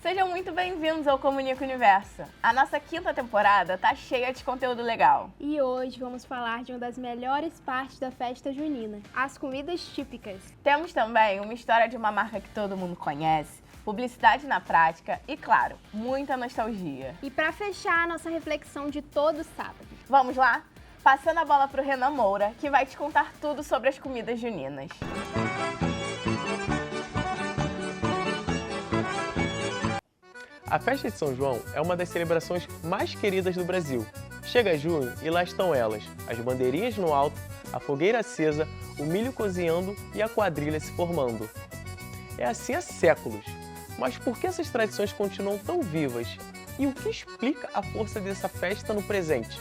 Sejam muito bem-vindos ao Comunica Universo. A nossa quinta temporada tá cheia de conteúdo legal. E hoje vamos falar de uma das melhores partes da festa junina, as comidas típicas. Temos também uma história de uma marca que todo mundo conhece, publicidade na prática e, claro, muita nostalgia. E para fechar a nossa reflexão de todo sábado. Vamos lá? Passando a bola pro Renan Moura, que vai te contar tudo sobre as comidas juninas. A festa de São João é uma das celebrações mais queridas do Brasil. Chega junho e lá estão elas, as bandeirinhas no alto, a fogueira acesa, o milho cozinhando e a quadrilha se formando. É assim há séculos. Mas por que essas tradições continuam tão vivas? E o que explica a força dessa festa no presente?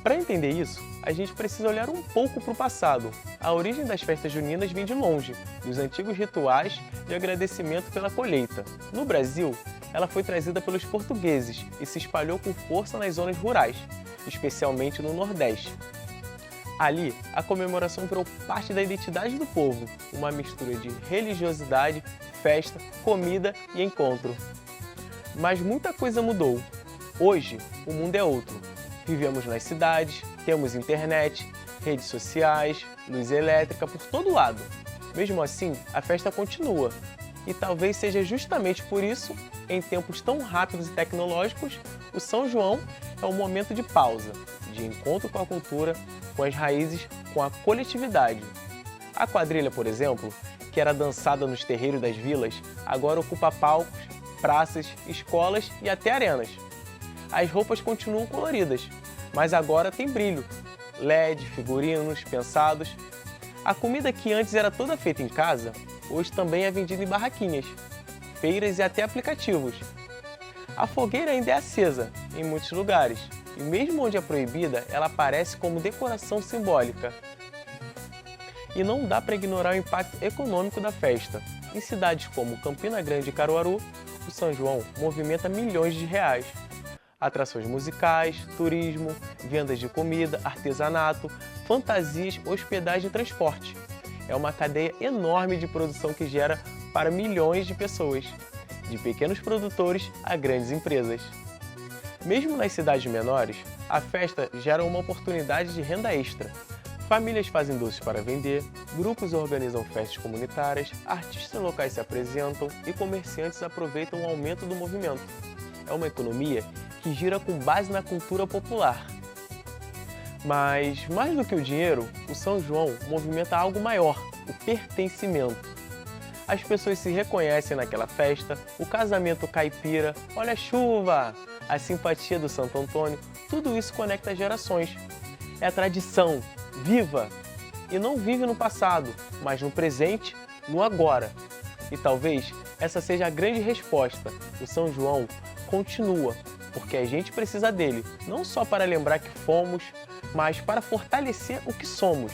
Para entender isso, a gente precisa olhar um pouco para o passado. A origem das festas juninas vem de longe, dos antigos rituais de agradecimento pela colheita. No Brasil, ela foi trazida pelos portugueses e se espalhou com força nas zonas rurais, especialmente no Nordeste. Ali, a comemoração virou parte da identidade do povo, uma mistura de religiosidade, festa, comida e encontro. Mas muita coisa mudou. Hoje, o mundo é outro. Vivemos nas cidades, temos internet, redes sociais, luz elétrica por todo lado. Mesmo assim, a festa continua. E talvez seja justamente por isso, em tempos tão rápidos e tecnológicos, o São João é um momento de pausa, de encontro com a cultura, com as raízes, com a coletividade. A quadrilha, por exemplo, que era dançada nos terreiros das vilas, agora ocupa palcos, praças, escolas e até arenas. As roupas continuam coloridas, mas agora tem brilho, LED, figurinos, pensados. A comida que antes era toda feita em casa, hoje também é vendida em barraquinhas, feiras e até aplicativos. A fogueira ainda é acesa em muitos lugares, e mesmo onde é proibida, ela aparece como decoração simbólica. E não dá para ignorar o impacto econômico da festa. Em cidades como Campina Grande e Caruaru, o São João movimenta milhões de reais. Atrações musicais, turismo, vendas de comida, artesanato, fantasias, hospedagem e transporte. É uma cadeia enorme de produção que gera para milhões de pessoas, de pequenos produtores a grandes empresas. Mesmo nas cidades menores, a festa gera uma oportunidade de renda extra. Famílias fazem doces para vender, grupos organizam festas comunitárias, artistas locais se apresentam e comerciantes aproveitam o aumento do movimento. É uma economia que gira com base na cultura popular. Mas, mais do que o dinheiro, o São João movimenta algo maior, o pertencimento. As pessoas se reconhecem naquela festa, o casamento caipira, olha a chuva, a simpatia do Santo Antônio, tudo isso conecta as gerações. É a tradição, viva! E não vive no passado, mas no presente, no agora. E talvez essa seja a grande resposta. O São João continua, porque a gente precisa dele, não só para lembrar que fomos, mas para fortalecer o que somos.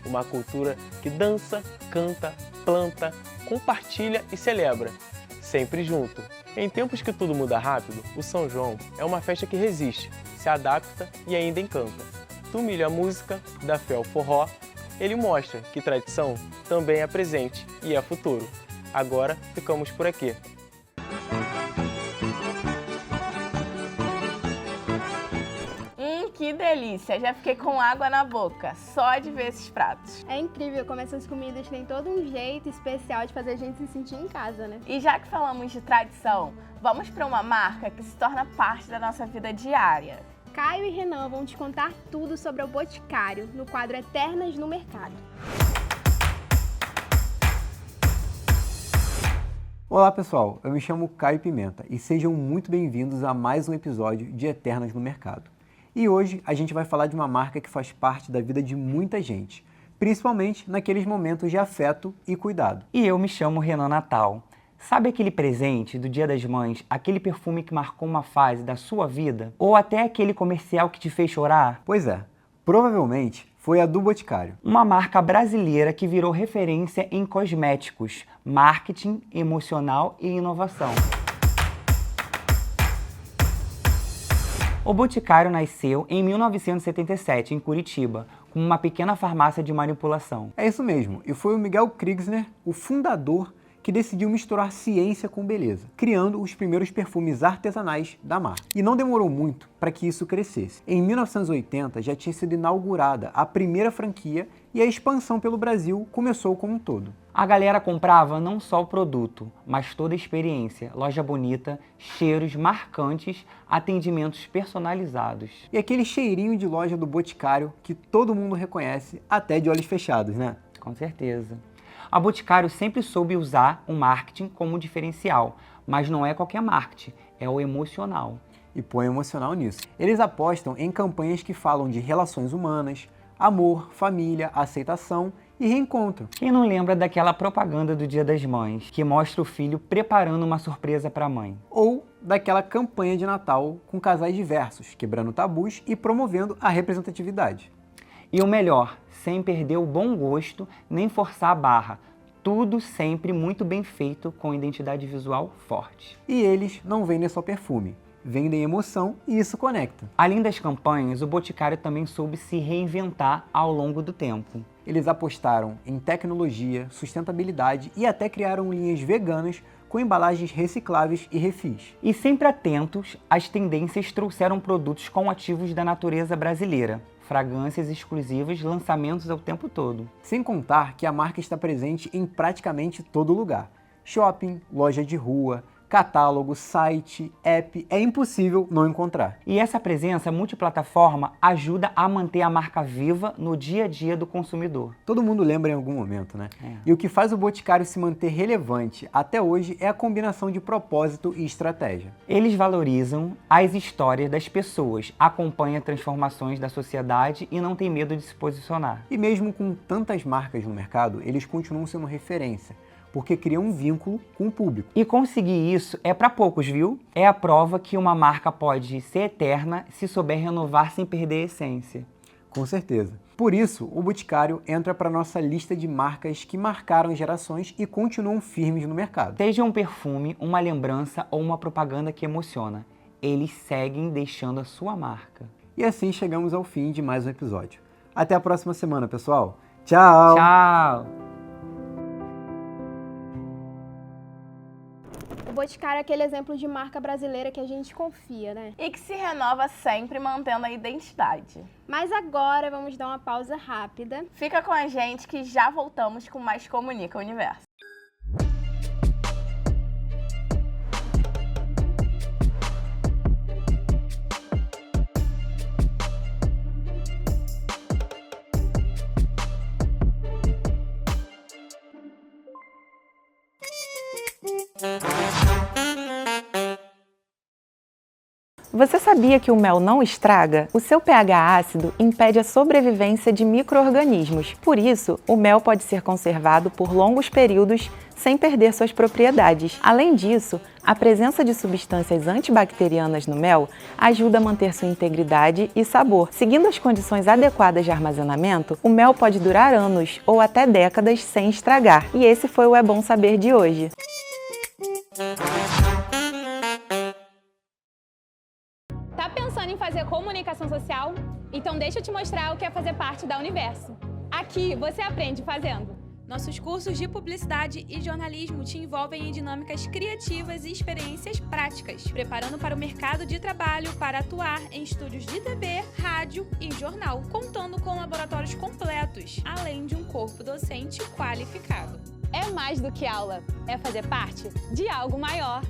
Uma cultura que dança, canta, planta, compartilha e celebra, sempre junto. Em tempos que tudo muda rápido, o São João é uma festa que resiste, se adapta e ainda encanta. Do milho à música, da fé ao forró, ele mostra que tradição também é presente e é futuro. Agora ficamos por aqui. Que delícia! Já fiquei com água na boca, só de ver esses pratos. É incrível como essas comidas têm todo um jeito especial de fazer a gente se sentir em casa, né? E já que falamos de tradição, vamos para uma marca que se torna parte da nossa vida diária. Caio e Renan vão te contar tudo sobre o Boticário, no quadro Eternas no Mercado. Olá pessoal, eu me chamo Caio Pimenta e sejam muito bem-vindos a mais um episódio de Eternas no Mercado. E hoje a gente vai falar de uma marca que faz parte da vida de muita gente, principalmente naqueles momentos de afeto e cuidado. E eu me chamo Renan Natal. Sabe aquele presente do Dia das Mães, aquele perfume que marcou uma fase da sua vida? Ou até aquele comercial que te fez chorar? Pois é, provavelmente foi a do Boticário. Uma marca brasileira que virou referência em cosméticos, marketing, emocional e inovação. O Boticário nasceu em 1977, em Curitiba, como uma pequena farmácia de manipulação. É isso mesmo, e foi o Miguel Kriegsner, o fundador, que decidiu misturar ciência com beleza, criando os primeiros perfumes artesanais da marca. E não demorou muito para que isso crescesse. Em 1980 já tinha sido inaugurada a primeira franquia e a expansão pelo Brasil começou como um todo. A galera comprava não só o produto, mas toda a experiência, loja bonita, cheiros marcantes, atendimentos personalizados. E aquele cheirinho de loja do Boticário que todo mundo reconhece até de olhos fechados, né? Com certeza. A Boticário sempre soube usar o marketing como diferencial, mas não é qualquer marketing, é o emocional. E põe emocional nisso. Eles apostam em campanhas que falam de relações humanas, amor, família, aceitação e reencontro. Quem não lembra daquela propaganda do Dia das Mães, que mostra o filho preparando uma surpresa para a mãe? Ou daquela campanha de Natal com casais diversos, quebrando tabus e promovendo a representatividade. E o melhor, sem perder o bom gosto, nem forçar a barra. Tudo sempre muito bem feito, com identidade visual forte. E eles não vendem só perfume, vendem emoção e isso conecta. Além das campanhas, o Boticário também soube se reinventar ao longo do tempo. Eles apostaram em tecnologia, sustentabilidade e até criaram linhas veganas com embalagens recicláveis e refis. E sempre atentos, as tendências trouxeram produtos com ativos da natureza brasileira. Fragrâncias exclusivas, lançamentos ao tempo todo. Sem contar que a marca está presente em praticamente todo lugar. Shopping, loja de rua, catálogo, site, app, é impossível não encontrar. E essa presença multiplataforma ajuda a manter a marca viva no dia a dia do consumidor. Todo mundo lembra em algum momento, né? E o que faz o Boticário se manter relevante até hoje é a combinação de propósito e estratégia. Eles valorizam as histórias das pessoas, acompanham transformações da sociedade e não tem medo de se posicionar. E mesmo com tantas marcas no mercado, eles continuam sendo referência, porque criam um vínculo com o público. E conseguir isso é para poucos, viu? É a prova que uma marca pode ser eterna se souber renovar sem perder a essência. Com certeza. Por isso, o Boticário entra para nossa lista de marcas que marcaram gerações e continuam firmes no mercado. Seja um perfume, uma lembrança ou uma propaganda que emociona, eles seguem deixando a sua marca. E assim chegamos ao fim de mais um episódio. Até a próxima semana, pessoal. Tchau! Tchau! O Boticário é aquele exemplo de marca brasileira que a gente confia, né? E que se renova sempre mantendo a identidade. Mas agora vamos dar uma pausa rápida. Fica com a gente que já voltamos com mais Comunica Universo. Você sabia que o mel não estraga? O seu pH ácido impede a sobrevivência de micro-organismos. Por isso, o mel pode ser conservado por longos períodos sem perder suas propriedades. Além disso, a presença de substâncias antibacterianas no mel ajuda a manter sua integridade e sabor. Seguindo as condições adequadas de armazenamento, o mel pode durar anos ou até décadas sem estragar. E esse foi o É Bom Saber de hoje. Tá pensando em fazer comunicação social? Então deixa eu te mostrar o que é fazer parte da Universo. Aqui você aprende fazendo. Nossos cursos de publicidade e jornalismo te envolvem em dinâmicas criativas e experiências práticas, preparando para o mercado de trabalho para atuar em estúdios de TV, rádio e jornal, contando com laboratórios completos, além de um corpo docente qualificado. É mais do que aula, é fazer parte de algo maior.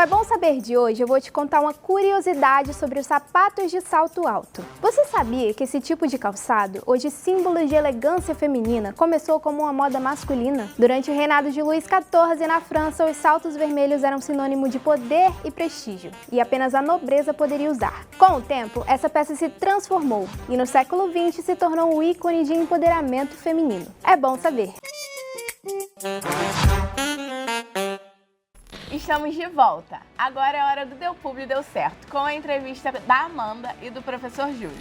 No É Bom Saber de hoje, eu vou te contar uma curiosidade sobre os sapatos de salto alto. Você sabia que esse tipo de calçado, hoje símbolo de elegância feminina, começou como uma moda masculina? Durante o reinado de Luís XIV na França, os saltos vermelhos eram sinônimo de poder e prestígio, e apenas a nobreza poderia usar. Com o tempo, essa peça se transformou e no século XX se tornou um ícone de empoderamento feminino. É bom saber! Estamos de volta. Agora é a hora do Deu Publi Deu Certo, com a entrevista da Amanda e do professor Júlio.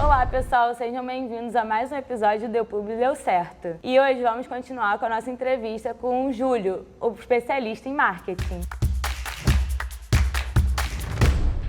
Olá pessoal, sejam bem-vindos a mais um episódio do Deu Publi Deu Certo. E hoje vamos continuar com a nossa entrevista com o Júlio, o especialista em marketing.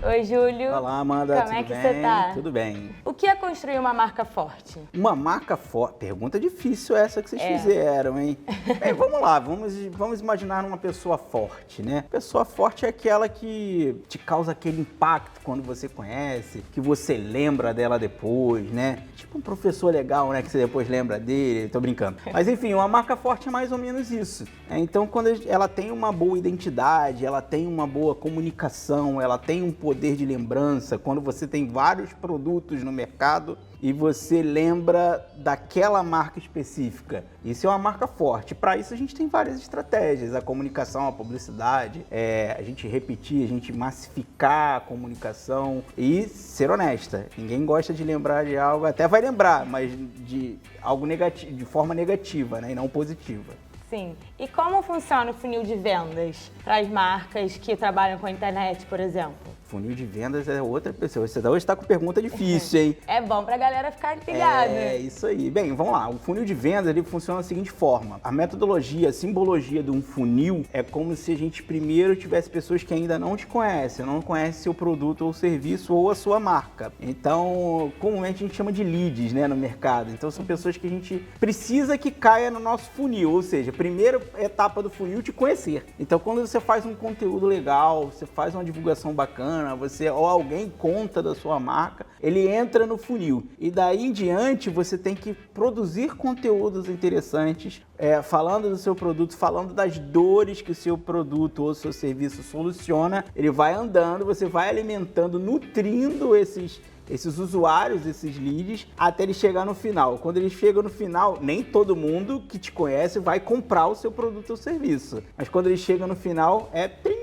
Oi, Júlio. Olá, Amanda. Como é que você tá? Tudo bem. O que é construir uma marca forte? Uma marca forte? Pergunta difícil essa que vocês fizeram, hein? Bem, vamos lá, vamos imaginar uma pessoa forte, né? Pessoa forte é aquela que te causa aquele impacto quando você conhece, que você lembra dela depois, né? Tipo um professor legal, né? Que você depois lembra dele, tô brincando. Mas enfim, uma marca forte é mais ou menos isso. Então, quando ela tem uma boa identidade, ela tem uma boa comunicação, ela tem um poder de lembrança, quando você tem vários produtos no mercado e você lembra daquela marca específica. Isso é uma marca forte. Para isso a gente tem várias estratégias, a comunicação, a publicidade, a gente repetir, a gente massificar a comunicação e ser honesta. Ninguém gosta de lembrar de algo, até vai lembrar, mas de algo negativo, de forma negativa, né, e não positiva. Sim. E como funciona o funil de vendas para as marcas que trabalham com a internet, por exemplo? Funil de vendas é outra pessoa. Você hoje está com pergunta difícil, hein? É bom pra galera ficar ligada. É isso aí. Bem, vamos lá. O funil de vendas ele funciona da seguinte forma. A metodologia, a simbologia de um funil é como se a gente primeiro tivesse pessoas que ainda não te conhecem, não conhecem seu produto ou serviço ou a sua marca. Então, comumente a gente chama de leads, né, no mercado. Então, são pessoas que a gente precisa que caia no nosso funil, ou seja, a primeira etapa do funil te conhecer. Então, quando você faz um conteúdo legal, você faz uma divulgação bacana, você ou alguém conta da sua marca, ele entra no funil. E daí em diante você tem que produzir conteúdos interessantes, falando do seu produto, falando das dores que o seu produto ou seu serviço soluciona. Ele vai andando, você vai alimentando, nutrindo esses usuários, esses leads, até ele chegar no final. Quando ele chega no final, nem todo mundo que te conhece vai comprar o seu produto ou serviço. Mas quando ele chega no final,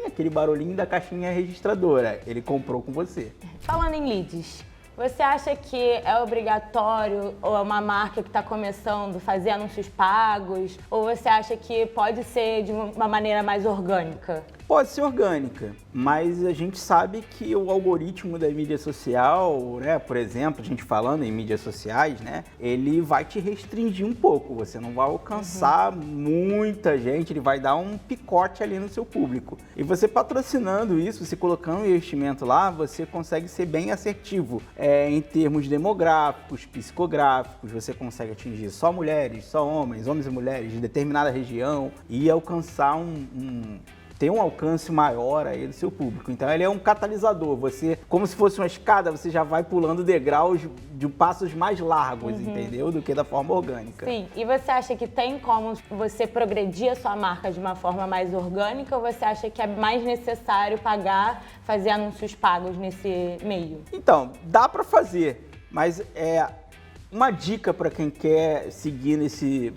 aquele barulhinho da caixinha registradora. Ele comprou com você. Falando em leads, você acha que é obrigatório ou é uma marca que está começando fazer anúncios pagos? Ou você acha que pode ser de uma maneira mais orgânica? Pode ser orgânica, mas a gente sabe que o algoritmo da mídia social, né, por exemplo, a gente falando em mídias sociais, né, ele vai te restringir um pouco. Você não vai alcançar muita gente, ele vai dar um picote ali no seu público. E você patrocinando isso, você colocando o investimento lá, você consegue ser bem assertivo em termos demográficos, psicográficos. Você consegue atingir só mulheres, só homens e mulheres de determinada região e alcançar ter um alcance maior aí do seu público. Então ele é um catalisador. Você, como se fosse uma escada, você já vai pulando degraus de passos mais largos, entendeu? Do que da forma orgânica. Sim. E você acha que tem como você progredir a sua marca de uma forma mais orgânica ou você acha que é mais necessário fazer anúncios pagos nesse meio? Então, dá para fazer, mas uma dica para quem quer seguir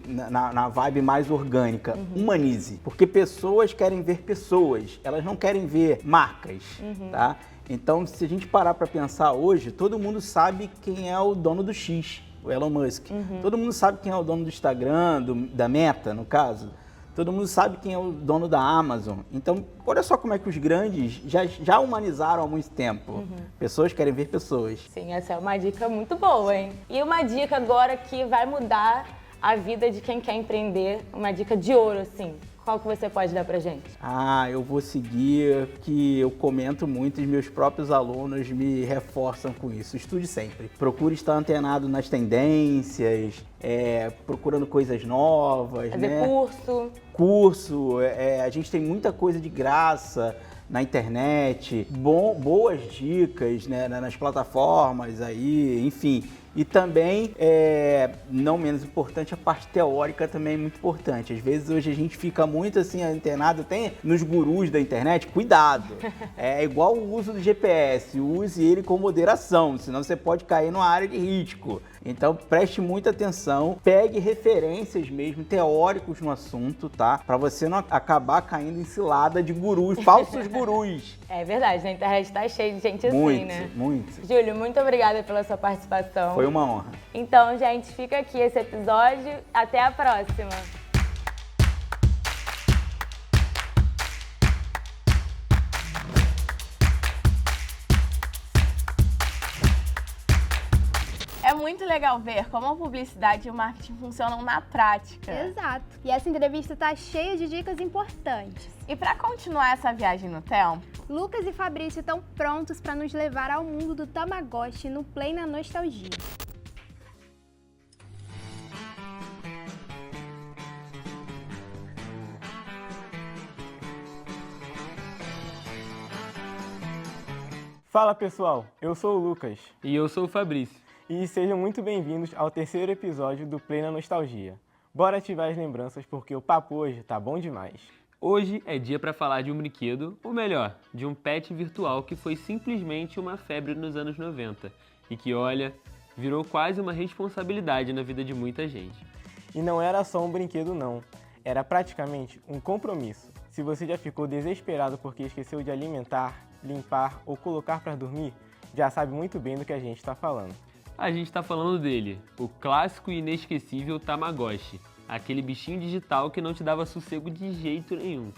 na vibe mais orgânica, humanize. Porque pessoas querem ver pessoas, elas não querem ver marcas, tá? Então, se a gente parar para pensar hoje, todo mundo sabe quem é o dono do X, o Elon Musk. Todo mundo sabe quem é o dono do Instagram, da Meta, no caso. Todo mundo sabe quem é o dono da Amazon. Então, olha só como é que os grandes já humanizaram há muito tempo. Pessoas querem ver pessoas. Sim, essa é uma dica muito boa, hein? E uma dica agora que vai mudar a vida de quem quer empreender, uma dica de ouro, assim, qual que você pode dar pra gente? Eu vou seguir que eu comento muito e meus próprios alunos me reforçam com isso. Estude sempre. Procure estar antenado nas tendências, procurando coisas novas. Fazer curso. A gente tem muita coisa de graça na internet, boas dicas, né, nas plataformas aí, enfim. E também, não menos importante, a parte teórica também é muito importante. Às vezes hoje a gente fica muito assim antenado, tem nos gurus da internet, cuidado. É igual o uso do GPS, use ele com moderação, senão você pode cair numa área de risco. Então preste muita atenção, pegue referências mesmo, teóricos no assunto, tá? Pra você não acabar caindo em cilada de gurus, falsos gurus. É verdade, na internet tá cheio de gente assim, né? Muito. Júlio, muito obrigada pela sua participação. Foi uma honra. Então, gente, fica aqui esse episódio. Até a próxima. É muito legal ver como a publicidade e o marketing funcionam na prática. Exato. E essa entrevista tá cheia de dicas importantes. E para continuar essa viagem no tempo, Lucas e Fabrício estão prontos para nos levar ao mundo do Tamagotchi no Play na Nostalgia. Fala pessoal, eu sou o Lucas. E eu sou o Fabrício. E sejam muito bem-vindos ao terceiro episódio do Play na Nostalgia. Bora ativar as lembranças porque o papo hoje tá bom demais. Hoje é dia para falar de um brinquedo, ou melhor, de um pet virtual que foi simplesmente uma febre nos anos 90 e que, olha, virou quase uma responsabilidade na vida de muita gente. E não era só um brinquedo não, era praticamente um compromisso. Se você já ficou desesperado porque esqueceu de alimentar, limpar ou colocar para dormir, já sabe muito bem do que a gente está falando. A gente está falando dele, o clássico e inesquecível Tamagotchi, aquele bichinho digital que não te dava sossego de jeito nenhum.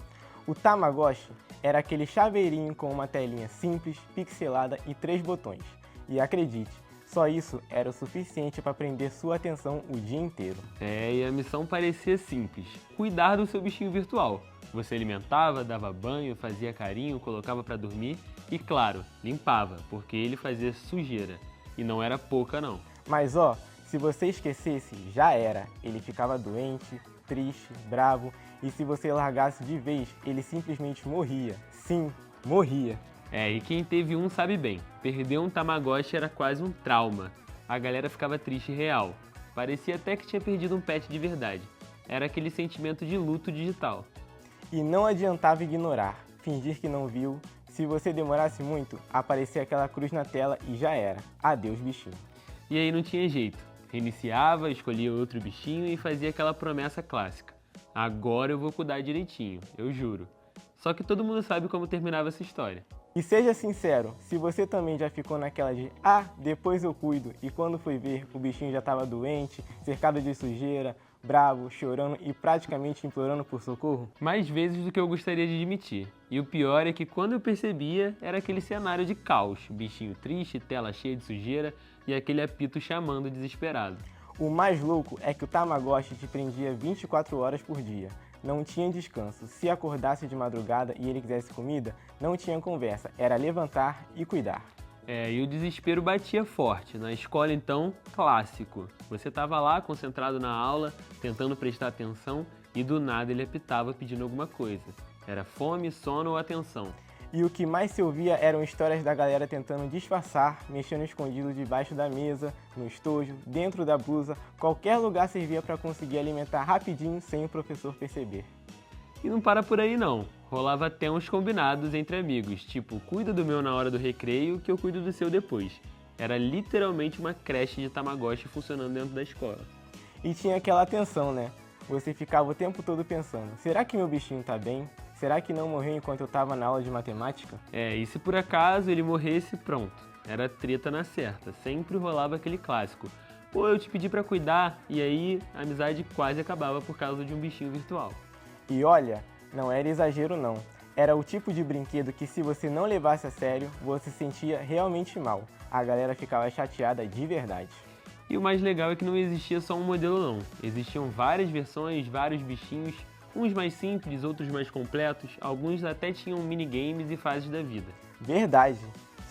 O Tamagotchi era aquele chaveirinho com uma telinha simples, pixelada e 3 botões. E acredite, só isso era o suficiente para prender sua atenção o dia inteiro. E a missão parecia simples, cuidar do seu bichinho virtual. Você alimentava, dava banho, fazia carinho, colocava para dormir e, claro, limpava, porque ele fazia sujeira. E não era pouca não. Mas se você esquecesse, já era. Ele ficava doente, triste, bravo e se você largasse de vez, ele simplesmente morria. Sim, morria. E quem teve um sabe bem. Perder um Tamagotchi era quase um trauma. A galera ficava triste real. Parecia até que tinha perdido um pet de verdade. Era aquele sentimento de luto digital. E não adiantava ignorar, fingir que não viu. Se você demorasse muito, aparecia aquela cruz na tela e já era. Adeus, bichinho. E aí não tinha jeito. Reiniciava, escolhia outro bichinho e fazia aquela promessa clássica. Agora eu vou cuidar direitinho, eu juro. Só que todo mundo sabe como terminava essa história. E seja sincero, se você também já ficou naquela de depois eu cuido, e quando foi ver, o bichinho já estava doente, cercado de sujeira, bravo, chorando e praticamente implorando por socorro? Mais vezes do que eu gostaria de admitir. E o pior é que quando eu percebia, era aquele cenário de caos. Bichinho triste, tela cheia de sujeira e aquele apito chamando desesperado. O mais louco é que o Tamagotchi te prendia 24 horas por dia. Não tinha descanso. Se acordasse de madrugada e ele quisesse comida, não tinha conversa. Era levantar e cuidar. E o desespero batia forte. Na escola, então, clássico. Você estava lá, concentrado na aula, tentando prestar atenção, e do nada ele apitava pedindo alguma coisa. Era fome, sono ou atenção. E o que mais se ouvia eram histórias da galera tentando disfarçar, mexendo escondido debaixo da mesa, no estojo, dentro da blusa. Qualquer lugar servia para conseguir alimentar rapidinho sem o professor perceber. E não para por aí não. Rolava até uns combinados entre amigos, tipo, cuida do meu na hora do recreio que eu cuido do seu depois. Era literalmente uma creche de Tamagotchi funcionando dentro da escola. E tinha aquela tensão, né? Você ficava o tempo todo pensando, será que meu bichinho tá bem? Será que não morreu enquanto eu tava na aula de matemática? E se por acaso ele morresse, pronto. Era treta na certa, sempre rolava aquele clássico. Pô, eu te pedi pra cuidar, e aí a amizade quase acabava por causa de um bichinho virtual. E olha, não era exagero não. Era o tipo de brinquedo que se você não levasse a sério, você se sentia realmente mal. A galera ficava chateada de verdade. E o mais legal é que não existia só um modelo não. Existiam várias versões, vários bichinhos, uns mais simples, outros mais completos, alguns até tinham minigames e fases da vida. Verdade!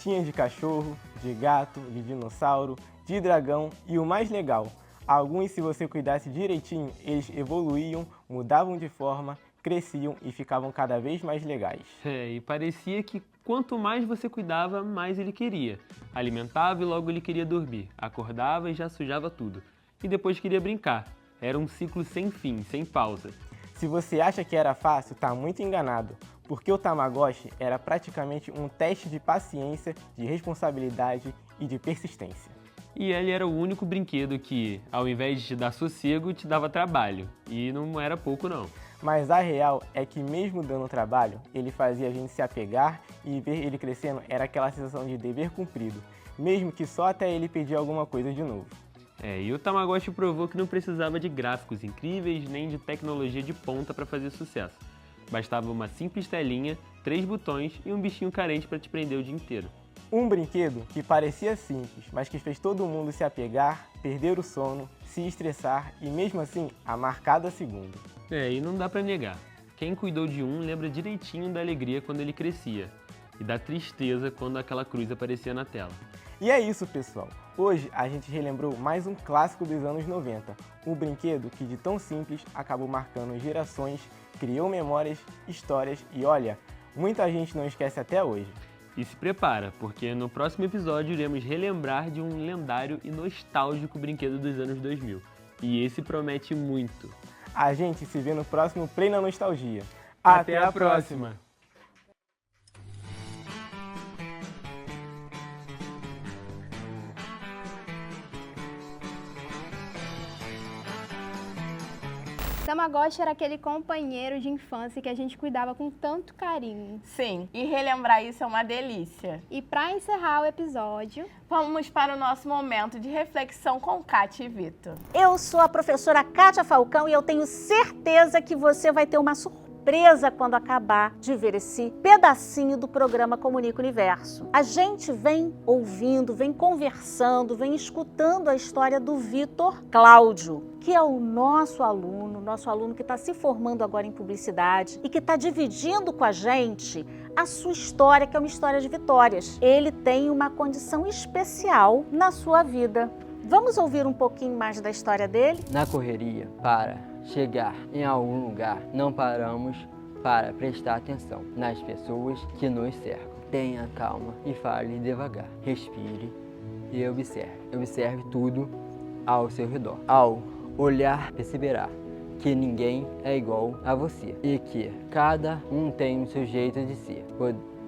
Tinha de cachorro, de gato, de dinossauro, de dragão e o mais legal, alguns, se você cuidasse direitinho, eles evoluíam, mudavam de forma, cresciam e ficavam cada vez mais legais. E parecia que quanto mais você cuidava, mais ele queria. Alimentava e logo ele queria dormir, acordava e já sujava tudo. E depois queria brincar. Era um ciclo sem fim, sem pausa. Se você acha que era fácil, tá muito enganado, porque o Tamagotchi era praticamente um teste de paciência, de responsabilidade e de persistência. E ele era o único brinquedo que, ao invés de te dar sossego, te dava trabalho. E não era pouco não. Mas a real é que mesmo dando trabalho, ele fazia a gente se apegar e ver ele crescendo era aquela sensação de dever cumprido, mesmo que só até ele pedir alguma coisa de novo. E o Tamagotchi provou que não precisava de gráficos incríveis nem de tecnologia de ponta para fazer sucesso. Bastava uma simples telinha, 3 botões e um bichinho carente para te prender o dia inteiro. Um brinquedo que parecia simples, mas que fez todo mundo se apegar, perder o sono, se estressar e mesmo assim amar cada segundo. E não dá para negar. Quem cuidou de um lembra direitinho da alegria quando ele crescia e da tristeza quando aquela cruz aparecia na tela. E é isso, pessoal. Hoje a gente relembrou mais um clássico dos anos 90, um brinquedo que de tão simples acabou marcando gerações, criou memórias, histórias e olha, muita gente não esquece até hoje. E se prepara, porque no próximo episódio iremos relembrar de um lendário e nostálgico brinquedo dos anos 2000. E esse promete muito. A gente se vê no próximo Play na Nostalgia. Até a próxima! Tamagotchi era aquele companheiro de infância que a gente cuidava com tanto carinho. Sim, e relembrar isso é uma delícia. E para encerrar o episódio, vamos para o nosso momento de reflexão com Kátia e Vitor. Eu sou a professora Kátia Falcão e eu tenho certeza que você vai ter uma surpresa quando acabar de ver esse pedacinho do programa Comunica Universo. A gente vem ouvindo, vem conversando, vem escutando a história do Vitor Cláudio, que é o nosso aluno que está se formando agora em publicidade e que está dividindo com a gente a sua história, que é uma história de vitórias. Ele tem uma condição especial na sua vida. Vamos ouvir um pouquinho mais da história dele? Na correria, para chegar em algum lugar, não paramos para prestar atenção nas pessoas que nos cercam. Tenha calma e fale devagar. Respire e observe. Observe tudo ao seu redor. Ao olhar, perceberá que ninguém é igual a você e que cada um tem o seu jeito de ser.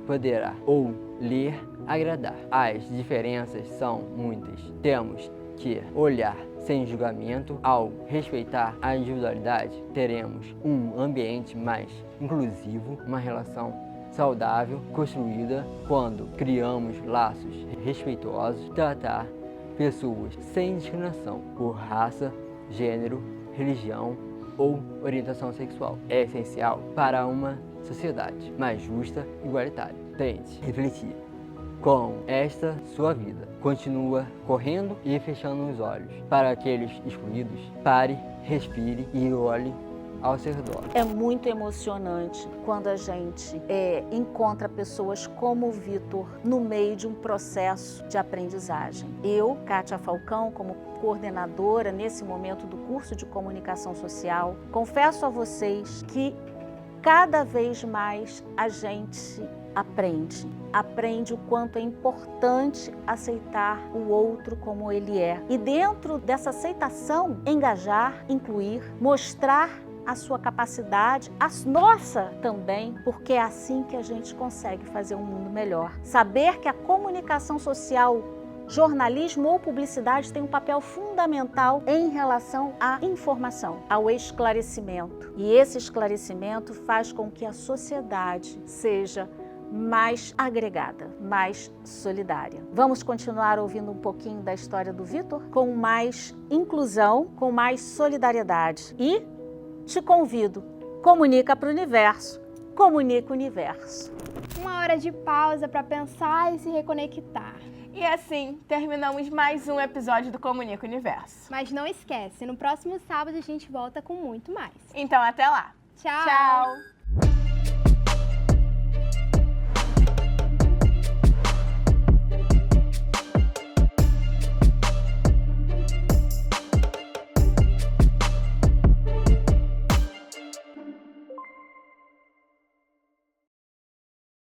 Poderá ou lhe agradar. As diferenças são muitas. Temos que olhar sem julgamento. Ao respeitar a individualidade, teremos um ambiente mais inclusivo, uma relação saudável construída quando criamos laços respeitosos. Tratar pessoas sem discriminação por raça, gênero, religião ou orientação sexual é essencial para uma sociedade mais justa e igualitária. Tente refletir com esta sua vida. Continua correndo e fechando os olhos. Para aqueles excluídos, pare, respire e olhe ao seu redor. É muito emocionante quando a gente encontra pessoas como o Vitor no meio de um processo de aprendizagem. Eu, Kátia Falcão, como coordenadora nesse momento do curso de comunicação social, confesso a vocês que cada vez mais a gente aprende o quanto é importante aceitar o outro como ele é. E dentro dessa aceitação, engajar, incluir, mostrar a sua capacidade, a nossa também, porque é assim que a gente consegue fazer um mundo melhor. Saber que a comunicação social, jornalismo ou publicidade tem um papel fundamental em relação à informação, ao esclarecimento. E esse esclarecimento faz com que a sociedade seja mais agregada, mais solidária. Vamos continuar ouvindo um pouquinho da história do Vitor com mais inclusão, com mais solidariedade. E te convido, comunica para o universo, comunica o universo. Uma hora de pausa para pensar e se reconectar. E assim, terminamos mais um episódio do Comunica Universo. Mas não esquece, no próximo sábado a gente volta com muito mais. Então até lá. Tchau! Tchau!